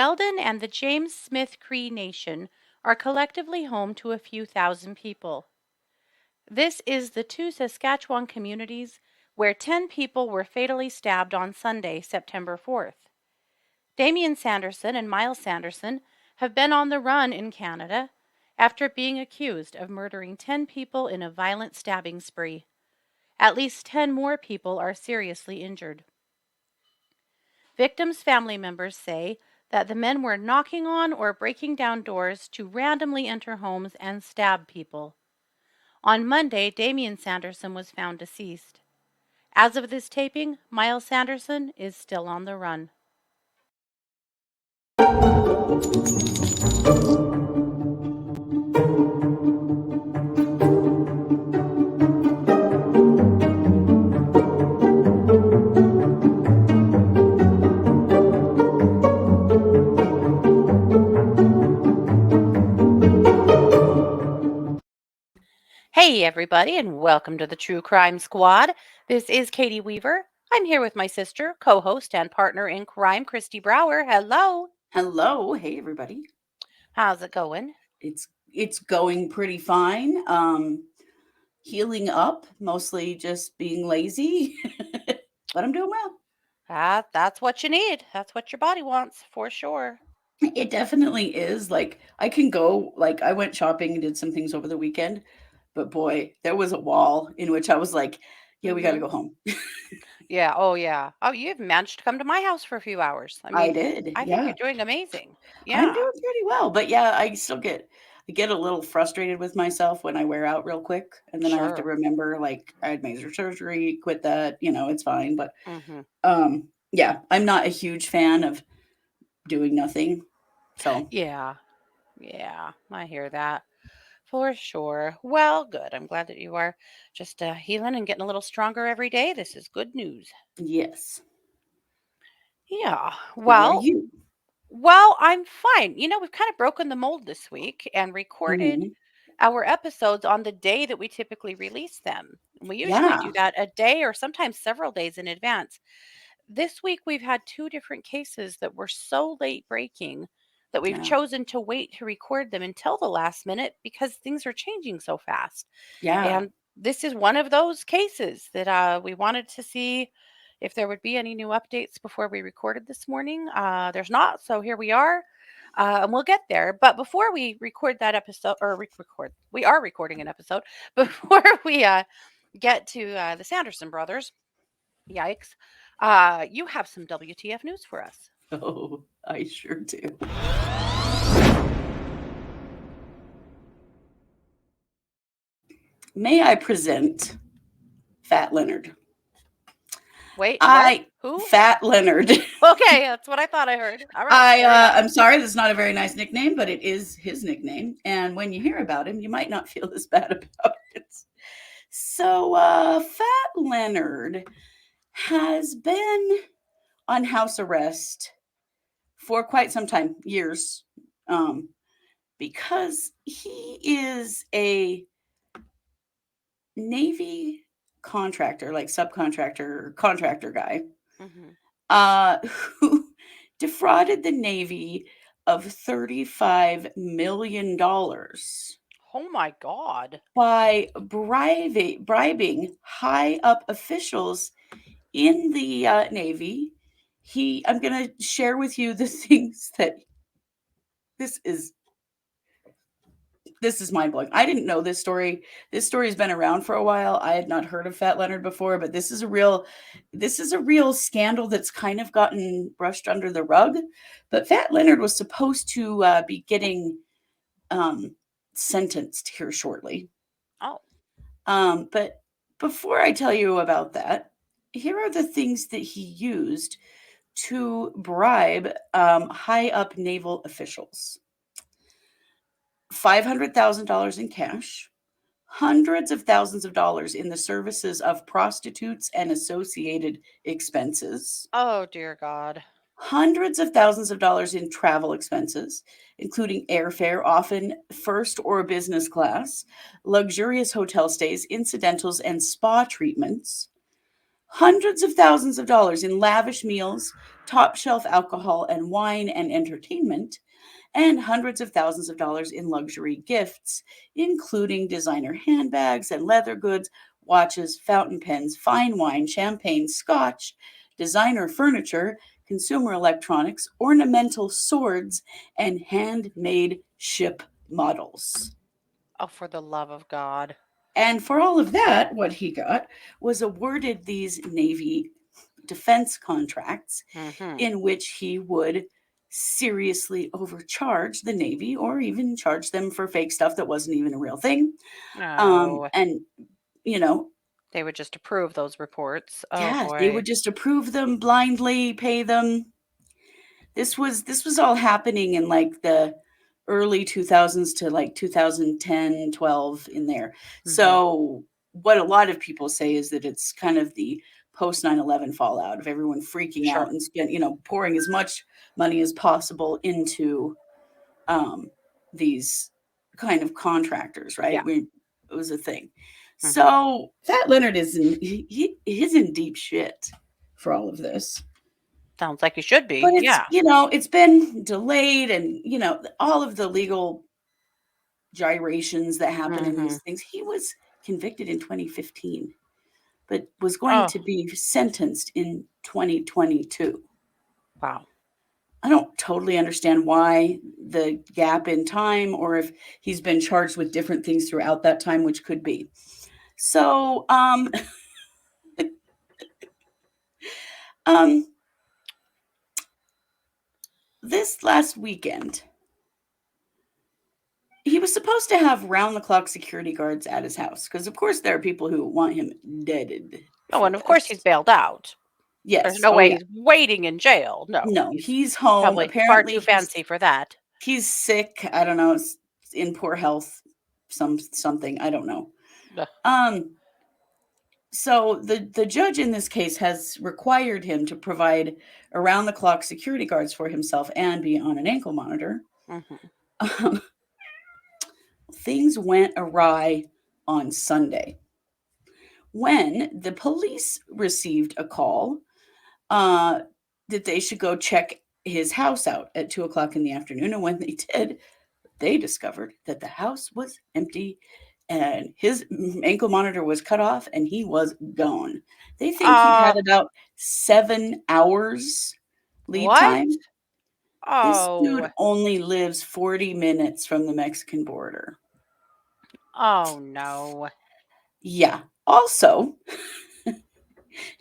Weldon and the James Smith Cree Nation are collectively home to a few thousand people. This is the two Saskatchewan communities where 10 people were fatally stabbed on Sunday, September 4th. Damien Sanderson and Myles Sanderson have been on the run in Canada after being accused of murdering 10 people in a violent stabbing spree. At least 10 more people are seriously injured. Victims' family members say that the men were knocking on or breaking down doors to randomly enter homes and stab people. On Monday, Damien Sanderson was found deceased. As of this taping, Myles Sanderson is still on the run. Hey, everybody, and welcome to the True Crime Squad. This is Katie Weaver. I'm here with my sister, co host, and partner in crime, Christy Brower. Hello. Hello. Hey, everybody. How's it going? It's going pretty fine. Healing up, mostly just being lazy, but I'm doing well. That's what you need. That's what your body wants, for sure. It definitely is. Like, I can go, like, I went shopping and did some things over the weekend, but boy, there was a wall in which I was like, yeah, we got to Mm-hmm. go home. Yeah. Oh, yeah. Oh, you've managed to come to my house for a few hours. I I mean, did. I think Yeah. you're doing amazing. I'm Yeah. doing pretty well, but yeah, I get a little frustrated with myself when I wear out real quick, and then I have to Sure. remember like I had major surgery, quit that, it's fine, but Mm-hmm. yeah, I'm not a huge fan of doing nothing. So, Yeah. Yeah. I hear that. For sure. Well, good. I'm glad that you are just healing and getting a little stronger every day. This is good news. yes. Yeah. How are Well, you? I'm fine. We've kind of broken the mold this week and recorded Mhm. our episodes on the day that we typically release them. And we usually Yeah. do that a day or sometimes several days in advance. This week we've had two different cases that were so late breaking that we've Yeah. chosen to wait to record them until the last minute because things are changing so fast. Yeah. And this is one of those cases that we wanted to see if there would be any new updates before we recorded this morning. There's not, so here we are. And we'll get there. But before we record that episode, or we are recording an episode. Before we get to the Sanderson brothers, yikes, you have some WTF news for us. Oh, I sure do. May I present Fat Leonard? Wait, what? I Who? Fat Leonard. Okay, that's what I thought I heard. All right, I fair enough. I'm sorry, that's not a very nice nickname, but it is his nickname. And when you hear about him, you might not feel as bad about it. So, Fat Leonard has been on house arrest for quite some time, years, um, because he is a Navy contractor, like subcontractor, contractor guy, Hmm. uh, who defrauded the Navy of $35 million Oh my God. by bribing high up officials in the Navy. I'm going to share with you the things that this is this is mind blowing. I didn't know this story. This story has been around for a while. I had not heard of Fat Leonard before, but this is a real scandal that's kind of gotten brushed under the rug. But Fat Leonard was supposed to be getting um, sentenced here shortly. Oh, But before I tell you about that, here are the things that he used to bribe high up naval officials. $500,000 in cash, hundreds of thousands of dollars in the services of prostitutes and associated expenses, oh dear God. hundreds of thousands of dollars in travel expenses, including airfare, often first or business class, luxurious hotel stays, incidentals, and spa treatments, hundreds of thousands of dollars in lavish meals, top shelf alcohol and wine and entertainment, and hundreds of thousands of dollars in luxury gifts, including designer handbags and leather goods, watches, fountain pens, fine wine, champagne, scotch, designer furniture, consumer electronics, ornamental swords, and handmade ship models. Oh, for the love of God. And for all of that, what he got was awarded these Navy defense contracts Mm-hmm. in which he would seriously overcharge the Navy or even charge them for fake stuff that wasn't even a real thing. Oh, And, you know, they would just approve those reports. Oh yeah, they boy. would just approve them blindly, pay them. This was all happening in like the early 2000s to like 2010, 12 in there. Mm-hmm. So what a lot of people say is that it's kind of the post 9/11 fallout of everyone freaking Sure. out and pouring as much money as possible into um, these kind of contractors, right? Yeah. It was a thing. Mm-hmm. So Fat Leonard he's in deep shit for all of this. Sounds like you should But be. Yeah. it's been delayed and, all of the legal gyrations that happen in Mm-hmm. these things. He was convicted in 2015, but was going Oh, to be sentenced in 2022. wow. I don't totally understand why the gap in time or if he's been charged with different things throughout that time, which could be. So, um, this last weekend, he was supposed to have round the clock security guards at his house because, of course, there are people who want him deaded Oh, for and of course he's this. bailed out. There's Yes. no Oh, way yeah. he's waiting in jail. No, No, he's he's home. probably far Apparently, too fancy for that. he's sick. I don't know. It's in poor health. Something. I don't know. Ugh. Um. So the judge in this case has required him to provide around the clock security guards for himself and be on an ankle monitor. Mhm. Um, things went awry on Sunday when the police received a call uh, that they should go check his house out at 2 o'clock in the afternoon. And when they did, they discovered that the house was empty and his ankle monitor was cut off and he was gone. They think he'd Uh, had about 7 hours lead what? time. This dude Oh, only lives 40 minutes from the Mexican border. oh no. Yeah. Also,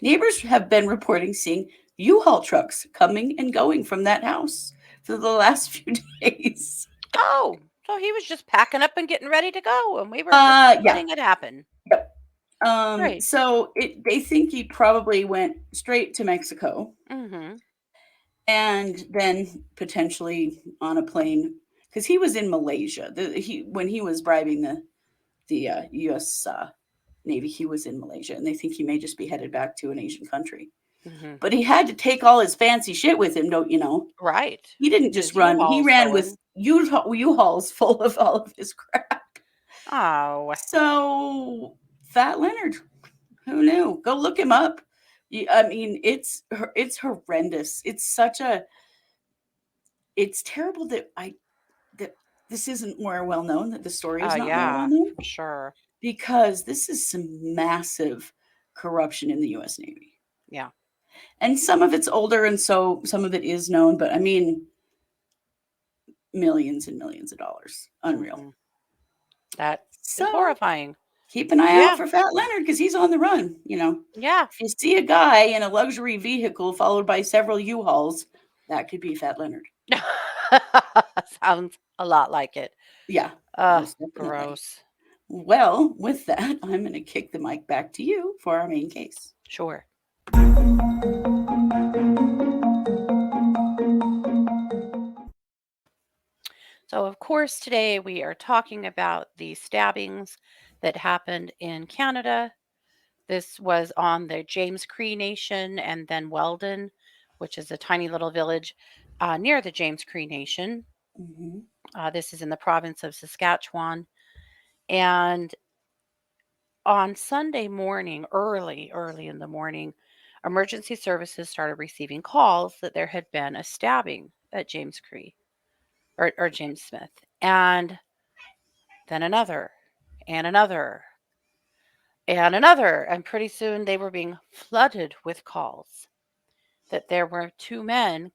neighbors have been reporting seeing U-Haul trucks coming and going from that house for the last few days. Oh, so he was just packing up and getting ready to go, and we were just Yeah. letting it happen. Yep. Great. So they think he probably went straight to Mexico Mm-hmm. and then potentially on a plane because he was in Malaysia. When he was bribing the U.S. Navy, he was in Malaysia, and they think he may just be headed back to an Asian country. Mm-hmm. But he had to take all his fancy shit with him, don't you know? Right. He didn't just His run. He U-Haul's ran with going. U-Hauls full of all of his crap. Oh, So Fat Leonard, who knew? Go look him up. I mean, it's horrendous. It's terrible that this isn't more well known, that the story is not more well yeah, known, for sure. because this is some massive corruption in the U.S. Navy. Yeah. And some of it's older, and so some of it is known, but I mean, millions and millions of dollars. Unreal. Mm-hmm. That is So horrifying. keep an eye out Yeah. for Fat Leonard because he's on the run. Yeah. If you see a guy in a luxury vehicle followed by several U-Hauls, that could be Fat Leonard. Sounds a lot like it. Yeah, Ugh, most definitely. gross. Well, with that, I'm going to kick the mic back to you for our main case. Sure. So, of course, today we are talking about the stabbings that happened in Canada. This was on the James Cree Nation and then Weldon, which is a tiny little village near the James Cree Nation. Mhm. This is in the province of Saskatchewan. And on Sunday morning, early in the morning, emergency services started receiving calls that there had been a stabbing at James Cree or James Smith, and then another, and another, and another. And pretty soon they were being flooded with calls that there were two men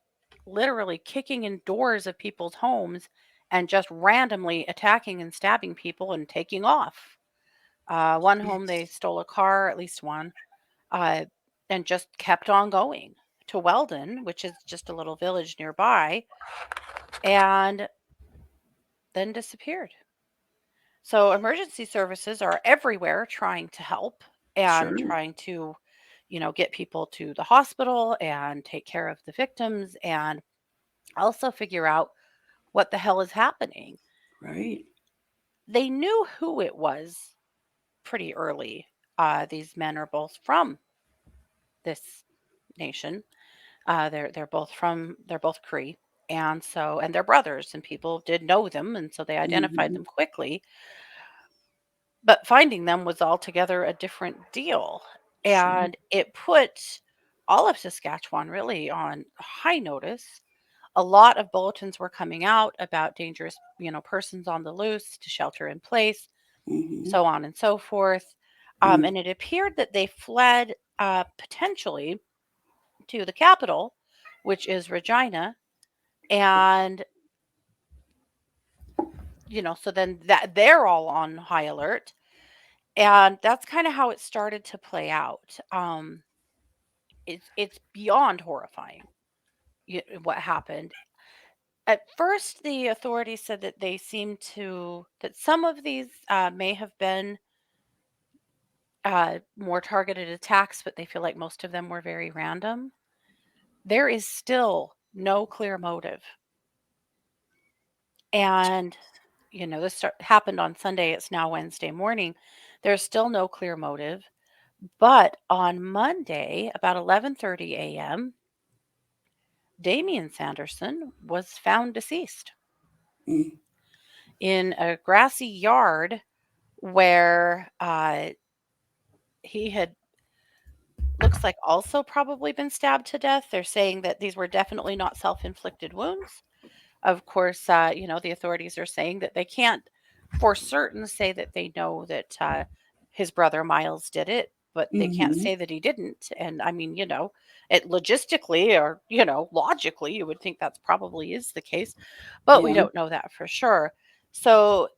literally kicking in doors of people's homes and just randomly attacking and stabbing people and taking off. One home, they Yes. stole a car, at least one, uh, and just kept on going to Weldon, which is just a little village nearby, and then disappeared. So emergency services are everywhere trying to help and Sure. trying to, get people to the hospital and take care of the victims and also figure out what the hell is happening. Right. They knew who it was pretty early. These men are both from this nation. They're both Cree, and they're brothers, and people did know them, and so they identified Mhm. them quickly. But finding them was altogether a different deal, Sure. and it put all of Saskatchewan really on high notice. A lot of bulletins were coming out about dangerous, persons on the loose to shelter in place, Mhm. so on and so forth. Mm. And it appeared that they fled potentially to the capital, which is Regina, and so then that they're all on high alert, and that's kind of how it started to play out. It's beyond horrifying what happened. At first, the authorities said that that some of these may have been more targeted attacks, but they feel like most of them were very random. There is still no clear motive. And, happened on Sunday. It's now Wednesday morning. There's still no clear motive. But on Monday, about 11:30 a.m., Damien Sanderson was found deceased Mm. in a grassy yard where he had looks like also probably been stabbed to death. They're saying that these were definitely not self-inflicted wounds. Of course, the authorities are saying that they can't for certain say that they know that his brother Myles did it, but they can't Mhm. say that he didn't. And I mean, it logistically or, logically, you would think that's probably is the case, but we Yeah. don't know that for sure. So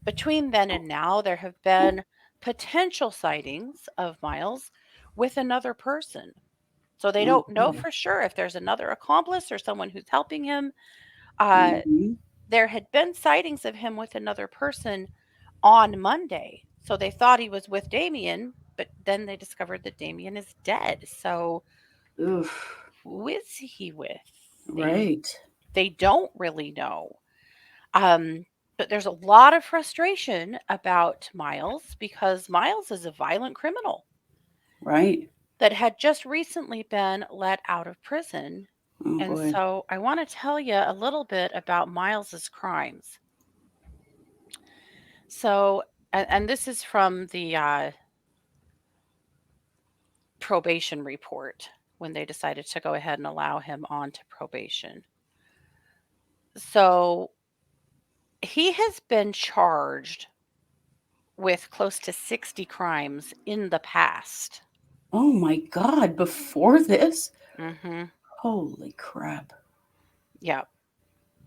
between then and now, there have been potential sightings of Myles with another person. So they Oh don't know boy. for sure if there's another accomplice or someone who's helping him. Uh, Mhm. there had been sightings of him with another person on Monday. So they thought he was with Damien, but then they discovered that Damien is dead. So Oof. who is he with? They Right. they don't really know. Um, but there's a lot of frustration about Myles because Myles is a violent criminal Right. that had just recently been let out of prison. Oh And boy. so I want to tell you a little bit about Myles's crimes. So, and this is from the probation report when they decided to go ahead and allow him on to probation. So, he has been charged with close to 60 crimes in the past. Oh my God. Before this? Mhm. Holy crap. Yep.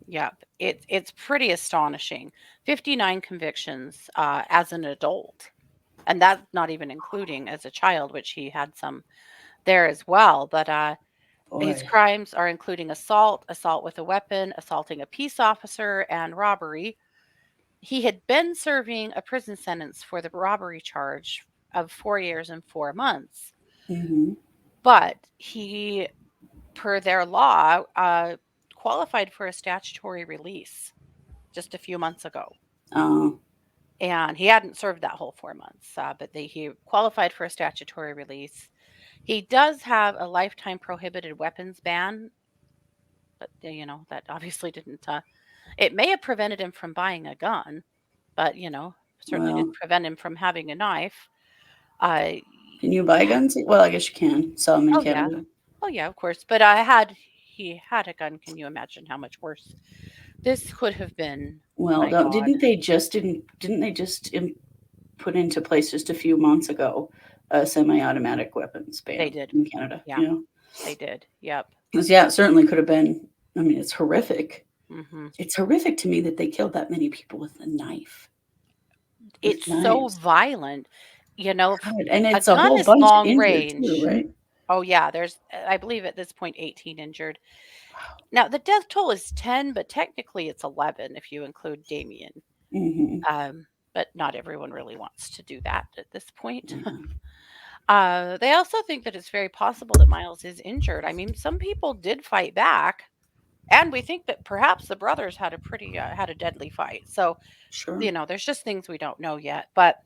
Yep. It's pretty astonishing. 59 convictions as an adult. And that's not even including as a child, which he had some there as well. But his Boy. crimes are including assault, assault with a weapon, assaulting a peace officer, and robbery. He had been serving a prison sentence for the robbery charge of 4 years and 4 months, Mhm. but he, per their law, qualified for a statutory release just a few months ago. Oh. And he hadn't served that whole 4 months, but he qualified for a statutory release. He does have a lifetime prohibited weapons ban, but that obviously didn't. It may have prevented him from buying a gun, but certainly Well. didn't prevent him from having a knife. Uh, Can you buy guns? Well, I guess you can. Sell them in Oh yeah. Canada. Oh yeah, of course. But I had he had a gun. Can you imagine how much worse this could have been? Well, My God. didn't they just put into place just a few months ago a semi-automatic weapons They ban did. in Canada? Yeah, You know, they did. Yep. 'cause, yeah, it certainly could have been. I mean, it's horrific. Hmm. It's horrific to me that they killed that many people with a knife, with It's so knives. violent. God, and A it's a gun whole is bunch long injured too, range. right? Oh yeah, there's I believe at this point 18 injured. Now the death toll is 10, but technically it's 11 if you include Damien. Mhm. But not everyone really wants to do that at this point. Yeah, They also think that it's very possible that Miles is injured. I mean, some people did fight back, and we think that perhaps the brothers had a deadly fight. So, sure. there's just things we don't know yet. But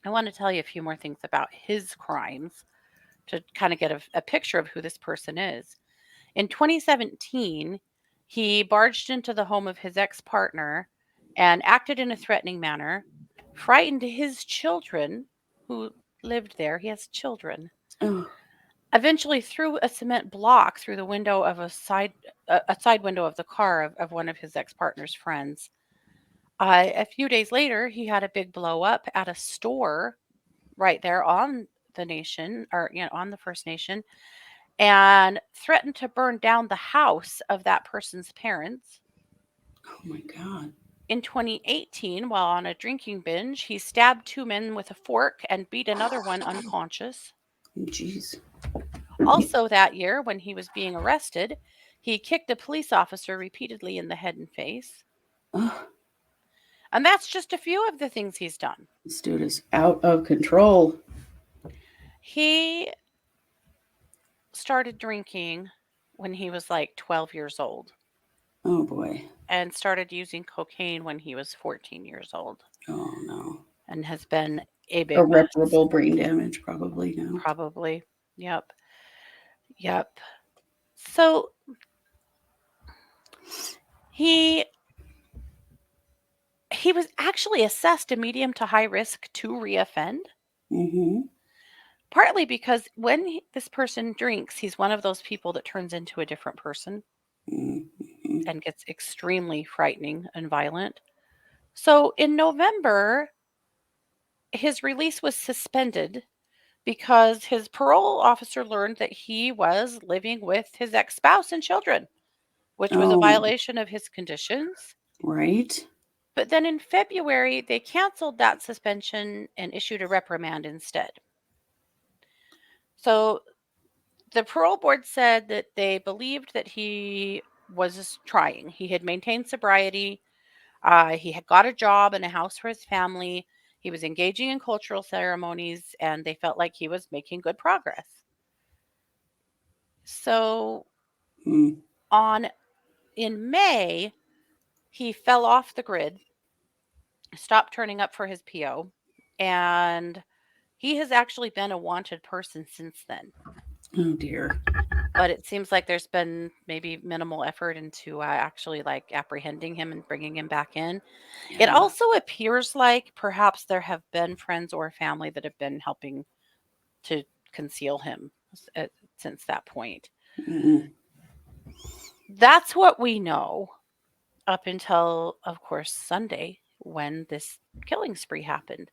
I want to tell you a few more things about his crimes to kind of get a picture of who this person is. In 2017, he barged into the home of his ex partner and acted in a threatening manner, frightened his children who lived there. He has children. Oh, Eventually threw a cement block through the window of a side window of the car of one of his ex partner's friends. A few days later, he had a big blow up at a store right there on the nation, or on the First Nation, and threatened to burn down the house of that person's parents. oh my God. In 2018, while on a drinking binge, he stabbed two men with a fork and beat another one unconscious. Jeez. Also, that year, when he was being arrested, he kicked a police officer repeatedly in the head and face. Oh, And that's just a few of the things he's done. this dude is out of control. He started drinking when he was like 12 years old Oh boy. and started using cocaine when he was 14 years old Oh no. and has been a big mess. Irreparable brain damage, probably now. Probably. Yep. Yep. So he he was actually assessed a medium to high risk to reoffend, Mm-hmm. partly because when this person drinks, he's one of those people that turns into a different person Mm-hmm. and gets extremely frightening and violent. So in November, his release was suspended because his parole officer learned that he was living with his ex spouse and children, which was a Oh, violation of his conditions. right. But then in February, they canceled that suspension and issued a reprimand instead. So the parole board said that they believed that he was trying. He had maintained sobriety. He had got a job and a house for his family. He was engaging in cultural ceremonies, and they felt like he was making good progress. So Mm. on in May, he fell off the grid, stopped turning up for his PO, and he has actually been a wanted person since then. Oh dear. But it seems like there's been maybe minimal effort into actually like apprehending him and bringing him back in. It Yeah. also appears like perhaps there have been friends or family that have been helping to conceal him since that point. Mm-mm. That's what we know up until, of course, Sunday when this killing spree happened.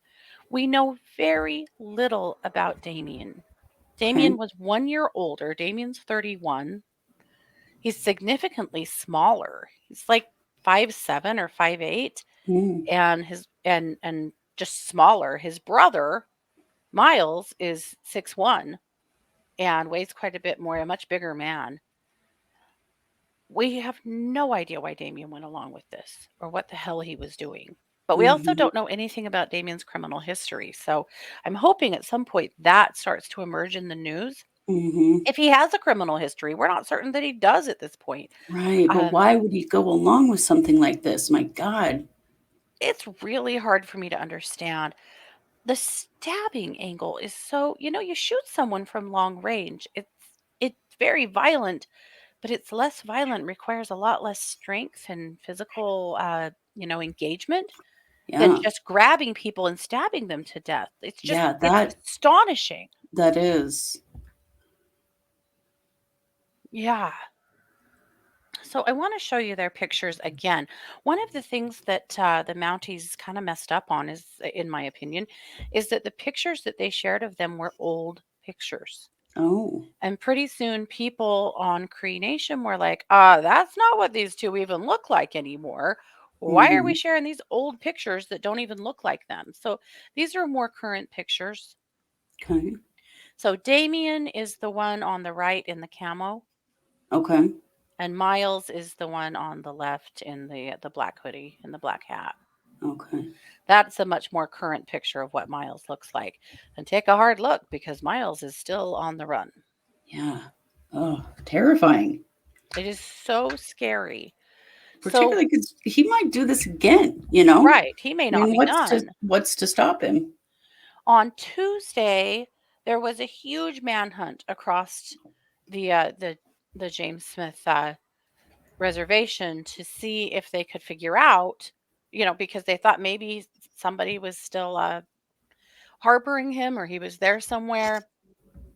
We know very little about Damien. Okay. Damien was 1 year older. Damien's 31. He's significantly smaller. He's like 5'7" or 5'8", Mm. and and just smaller. His brother, Myles, is 6'1" and weighs quite a bit more, a much bigger man. We have no idea why Damien went along with this or what the hell he was doing. But we also Mm-hmm. don't know anything about Damien's criminal history. So I'm hoping at some point that starts to emerge in the news. Mm-hmm. If he has a criminal history, we're not certain that he does at this point. Right. But Um, why would he go along with something like this? My God. it's really hard for me to understand. The stabbing angle is so, you shoot someone from long range. It's very violent, but it's less violent, requires a lot less strength and physical engagement. than Yeah. just grabbing people and stabbing them to death. Yeah, It's astonishing. that is. Yeah. So I want to show you their pictures again. One of the things that the Mounties kind of messed up on is, in my opinion, is that the pictures that they shared of them were old pictures. Oh. And pretty soon people on Cree Nation were like, that's not what these two even look like anymore. Why are we Mhm. sharing these old pictures that don't even look like them? So these are more current pictures. Okay. So Damien is the one on the right in the camo, Okay. and Myles is the one on the left in the black hoodie and the black hat. Okay. That's a much more current picture of what Myles looks like. And take a hard look because Myles is still on the run. Yeah. Oh, terrifying. It is so scary. So, Particularly because he might do this again, you know? right, he may I not mean, be done. what's to stop him? On Tuesday, there was a huge manhunt across the uh, the the James Smith reservation to see if they could figure out, because they thought maybe somebody was still harboring him or he was there somewhere.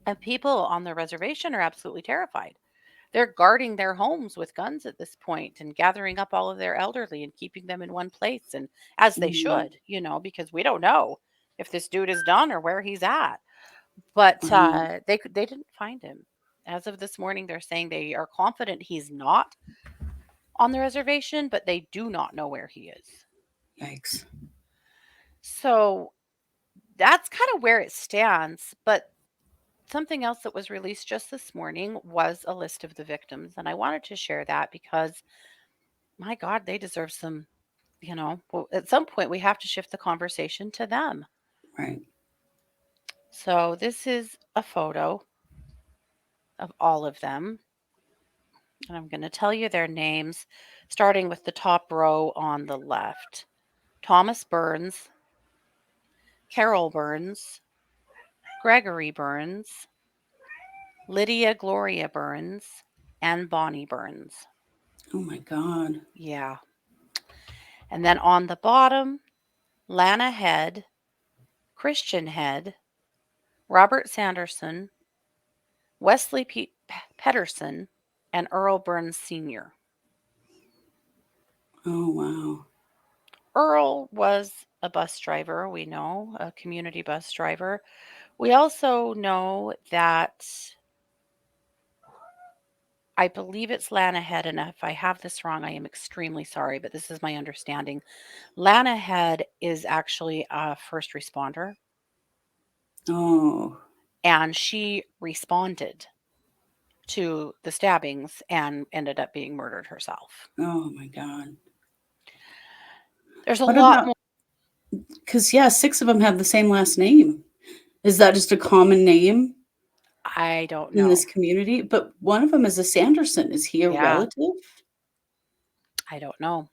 And people on the reservation are absolutely terrified. They're guarding their homes with guns at this point and gathering up all of their elderly and keeping them in one place. And as they Mhm. should, because we don't know if this dude is done or where he's at. But Right. they didn't find him. As of this morning, they're saying they are confident he's not on the reservation, but they do not know where he is. Yikes. So that's kind of where it stands. But something else that was released just this morning was a list of the victims. And I wanted to share that because, my God, they deserve some, well, at some point we have to shift the conversation to them. Right. So this is a photo of all of them. And I'm going to tell you their names, starting with the top row on the left: Thomas Burns, Carol Burns, Gregory Burns, Lydia Gloria Burns, and Bonnie Burns. Oh my God. Yeah. And then on the bottom, Lana Head, Christian Head, Robert Sanderson, Wesley Pedersen, and Earl Burns Sr. Oh wow. Earl was a bus driver, we know, a community bus driver. We also know that I believe it's Lana Head, and if I have this wrong, I am extremely sorry, but this is my understanding. Lana Head is actually a first responder, Oh. and she responded to the stabbings and ended up being murdered herself. Oh my God. There's a What lot about, more. because yeah, 6 of them have the same last name. Is that just a common name I don't in this know. community? But one of them is a Sanderson. Is he a Yeah, relative? I don't know.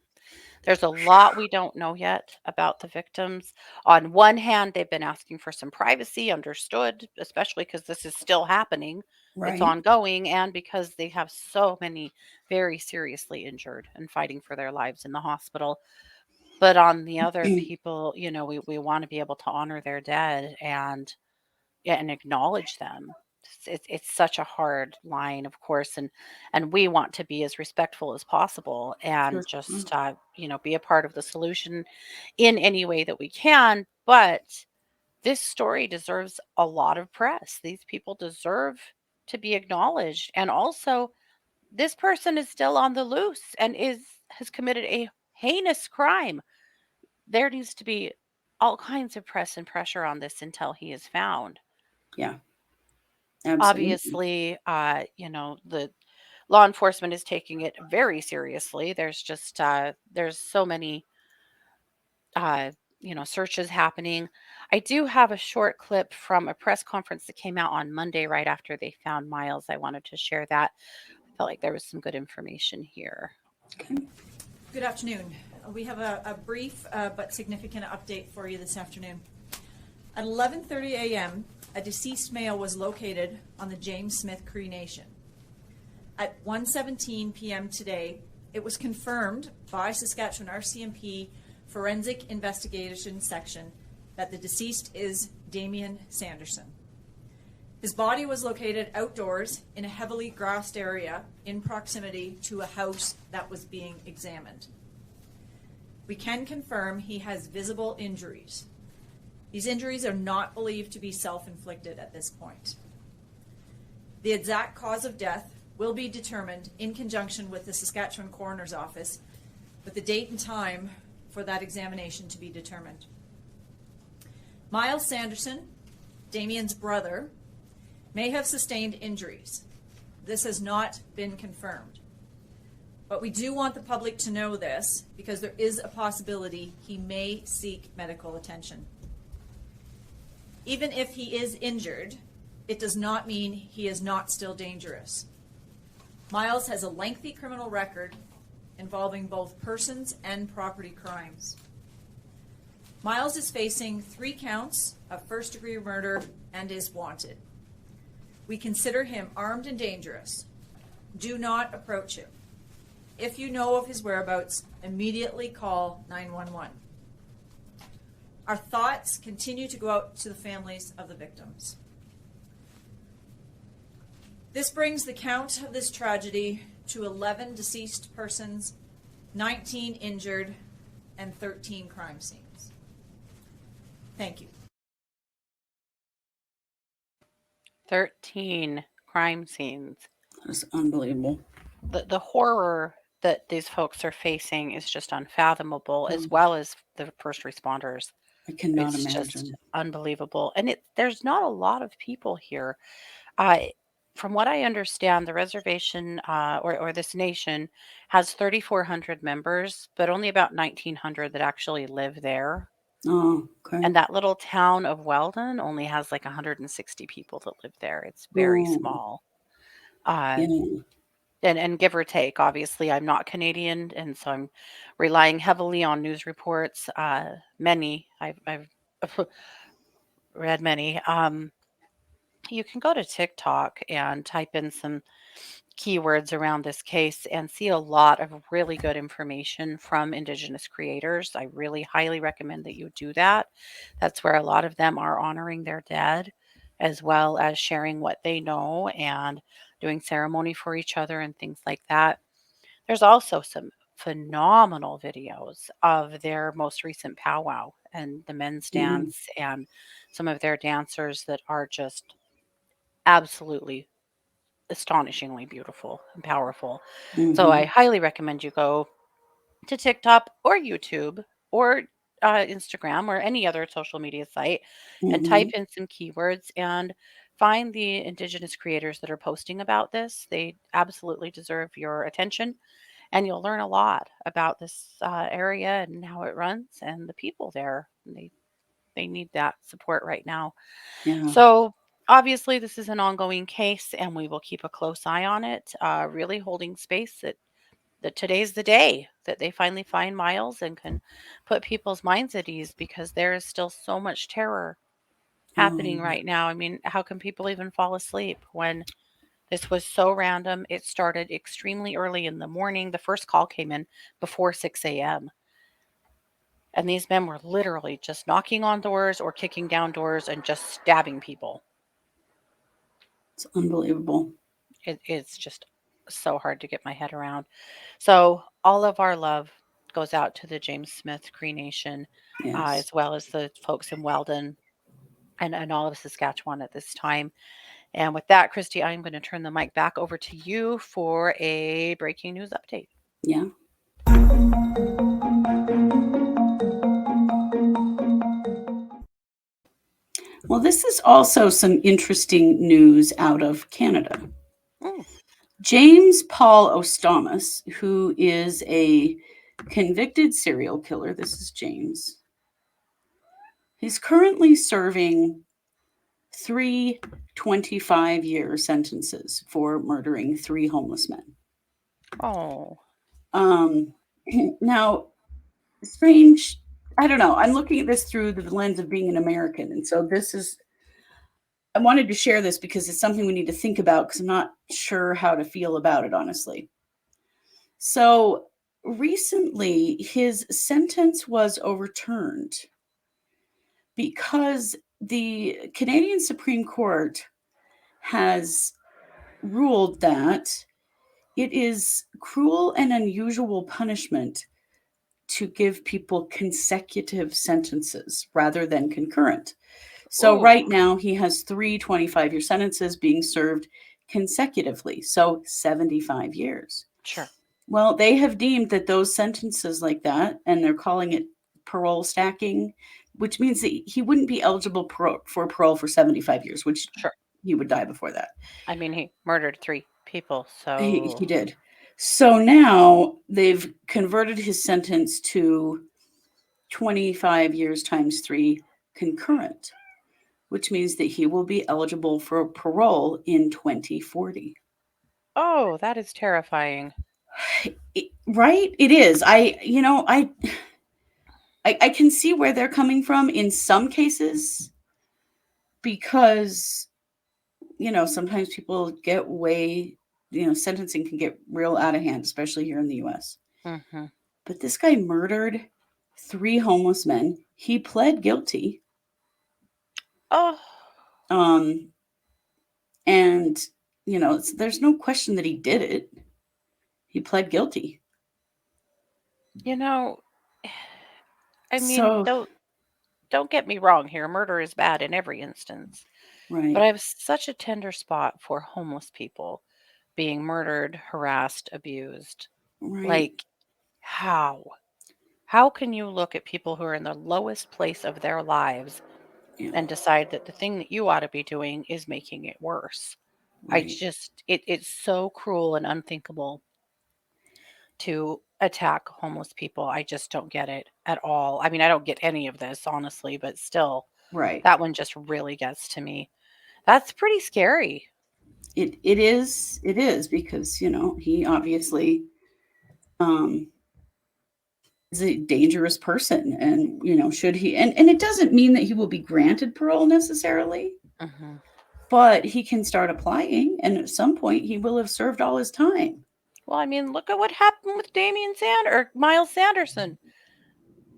There's a lot we don't know yet about the victims. On one hand, they've been asking for some privacy, understood, especially because this is still happening. It's Right. ongoing, and because they have so many very seriously injured and fighting for their lives in the hospital. But on the other people, we want to be able to honor their dead and, yeah, and acknowledge them. It's such a hard line, of course, and we want to be as respectful as possible For and sure. just be a part of the solution in any way that we can. But this story deserves a lot of press. These people deserve to be acknowledged, and also this person is still on the loose and is has committed a heinous crime. There needs to be all kinds of press and pressure on this until he is found. Yeah, absolutely. Obviously, the law enforcement is taking it very seriously. There's so many uh, searches happening. I do have a short clip from a press conference that came out on Monday right after they found Myles. I wanted to share that. I felt like there was some good information here. Okay. Good afternoon. We have a brief but significant update for you this afternoon. At 11:30 a.m., a deceased male was located on the James Smith Cree Nation. At 1:17 p.m. today, it was confirmed by Saskatchewan RCMP Forensic Investigation Section that the deceased is Damien Sanderson. His body was located outdoors in a heavily grassed area in proximity to a house that was being examined. We can confirm he has visible injuries. These injuries are not believed to be self-inflicted at this point. The exact cause of death will be determined in conjunction with the Saskatchewan Coroner's Office, with the date and time for that examination to be determined. Myles Sanderson, Damien's brother, may have sustained injuries. This has not been confirmed. But we do want the public to know this because there is a possibility he may seek medical attention. Even if he is injured, it does not mean he is not still dangerous. Myles has a lengthy criminal record involving both persons and property crimes. Myles is facing 3 counts of first-degree murder and is wanted. We consider him armed and dangerous. Do not approach him. If you know of his whereabouts, immediately call 911. Our thoughts continue to go out to the families of the victims. This brings the count of this tragedy to 11 deceased persons, 19 injured, and 13 crime scenes. Thank you. 13 crime scenes. That's unbelievable. The horror that these folks are facing is just unfathomable, as well as the first responders. I cannot It's imagine. just unbelievable. And there's not a lot of people here. From what I understand, the reservation or this nation has 3,400 members, but only about 1,900 that actually live there. Oh, okay. And that little town of Weldon only has like 160 people that live there. It's very small. Yeah. And give or take, obviously, I'm not Canadian, and so I'm relying heavily on news reports. Many I've read many. You can go to TikTok and type in some keywords around this case and see a lot of really good information from Indigenous creators. I really highly recommend that you do that. That's where a lot of them are honoring their dead, as well as sharing what they know and doing ceremony for each other and things like that. There's also some phenomenal videos of their most recent powwow and the men's dance and some of their dancers that are just absolutely astonishingly beautiful and powerful. So I highly recommend you go to TikTok or YouTube or Instagram or any other social media site and type in some keywords and find the Indigenous creators that are posting about this. They absolutely deserve your attention, and you'll learn a lot about this area and how it runs and the people there. They need that support right now. Yeah. So obviously, this is an ongoing case, and we will keep a close eye on it. Really holding space that today's the day that they finally find Myles and can put people's minds at ease, because there is still so much terror happening right now. I mean, how can people even fall asleep when this was so random? It started extremely early in the morning. The first call came in before 6 a.m. And these men were literally just knocking on doors or kicking down doors and just stabbing people. It's unbelievable. It's just so hard to get my head around. So all of our love goes out to the James Smith Cree Nation, Yes. as well as the folks in Weldon and all of Saskatchewan at this time. And with that, Christy, I'm going to turn the mic back over to you for a breaking news update. Yeah. Well, this is also some interesting news out of Canada. James Paul Ostamas, who is a convicted serial killer, this is James, he's currently serving 3 25-year sentences for murdering 3 homeless men. Oh. Now, strange, I don't know. I'm looking at this through the lens of being an American. And so I wanted to share this because it's something we need to think about, because I'm not sure how to feel about it, honestly. So recently his sentence was overturned because the Canadian Supreme Court has ruled that it is cruel and unusual punishment to give people consecutive sentences rather than concurrent. So Ooh, right now he has 3 25-year sentences being served consecutively, so 75 years. sure. Well, they have deemed that those sentences like that, and they're calling it parole stacking, which means that he wouldn't be eligible for parole for 75 years, which Sure. he would die before that. I mean, he murdered 3 people, He so did. So now they've converted his sentence to 25 years times 3 concurrent, which means that he will be eligible for parole in 2040. oh, that is terrifying. Right? It is. I can see where they're coming from in some cases because, sometimes people get sentencing can get real out of hand, especially here in the US. Mm-hmm. But this guy murdered 3 homeless men. He pled guilty. Oh, Um, and, there's no question that he did it. He pled guilty. you know, I mean, So, don't get me wrong here. Murder is bad in every instance, but right, I have such a tender spot for homeless people being murdered, harassed, abused. right. Like, how? How can you look at people who are in the lowest place of their lives Yeah, and decide that the thing that you ought to be doing is making it worse? right. It's so cruel and unthinkable to attack homeless people. I just don't get it at all. I mean, I don't get any of this, honestly, but still, Right. that one just really gets to me. That's pretty scary. It is because, he obviously um is a dangerous person, and, should he, and it doesn't mean that he will be granted parole necessarily, Hmm. but he can start applying, and at some point he will have served all his time. Well, I mean, look at what happened with Myles Sanderson.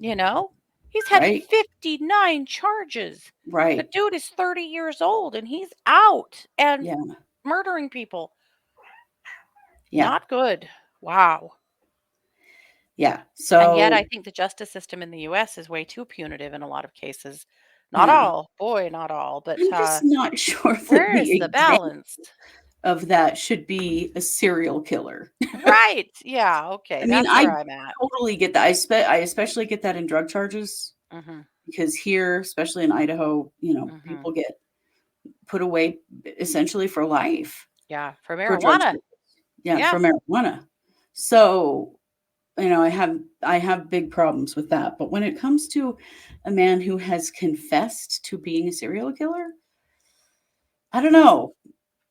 You know, he's had Right? 59 charges. The Right. dude is 30 years old and he's out and Yeah. murdering people. Yeah. Not good. Wow. Yeah. And yet, I So, think the justice system in the US is way too punitive in a lot of cases. Not yeah. all, boy, not all, but I'm just not sure that where the is the example balance? of that should be a serial killer. Right. Yeah. Okay. I mean, That's I where I'm at. totally get that. I especially get that in drug charges Hmm. because here, especially in Idaho, Hmm. people get put away essentially for life Yeah. For for drug marijuana. charges. Yeah, Yeah. for marijuana. So, I have big problems with that. But when it comes to a man who has confessed to being a serial killer, I don't Yeah. know.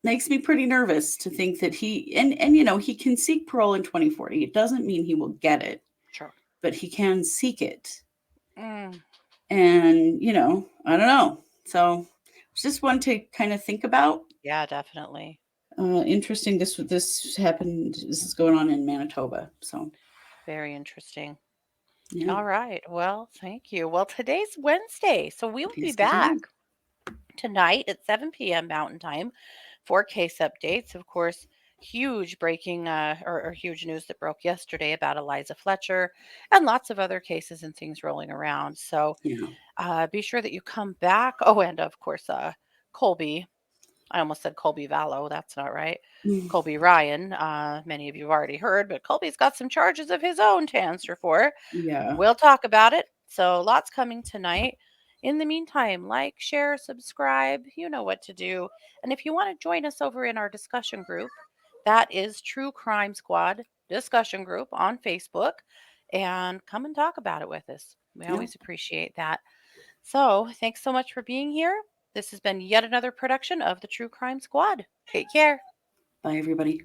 Makes me pretty nervous to think that he can seek parole in 2040. It doesn't mean he will get it, Sure. but he can seek it. Mm, And, I don't know. So it's just one to kind of think about. yeah, definitely. Interesting. This happened. This is going on in Manitoba. So Very interesting. yeah, All right. Well, thank you. Well, today's Wednesday, so we will be yes, it back is. tonight at 7 p.m. Mountain Time for case updates. Of course, huge breaking or huge news that broke yesterday about Eliza Fletcher and lots of other cases and things rolling around. So Yeah. be sure that you come back. Oh, and of course, Colby. I almost said Colby Vallow. That's not right. Mm, Colby Ryan. Many of you have already heard, but Colby's got some charges of his own to answer for. yeah. We'll talk about it. So lots coming tonight. In the meantime, like, share, subscribe. You know what to do. And if you want to join us over in our discussion group, that is True Crime Squad discussion group on Facebook. And come and talk about it with us. We Yeah. always appreciate that. So thanks so much for being here. This has been yet another production of the True Crime Squad. Take care. Bye, everybody.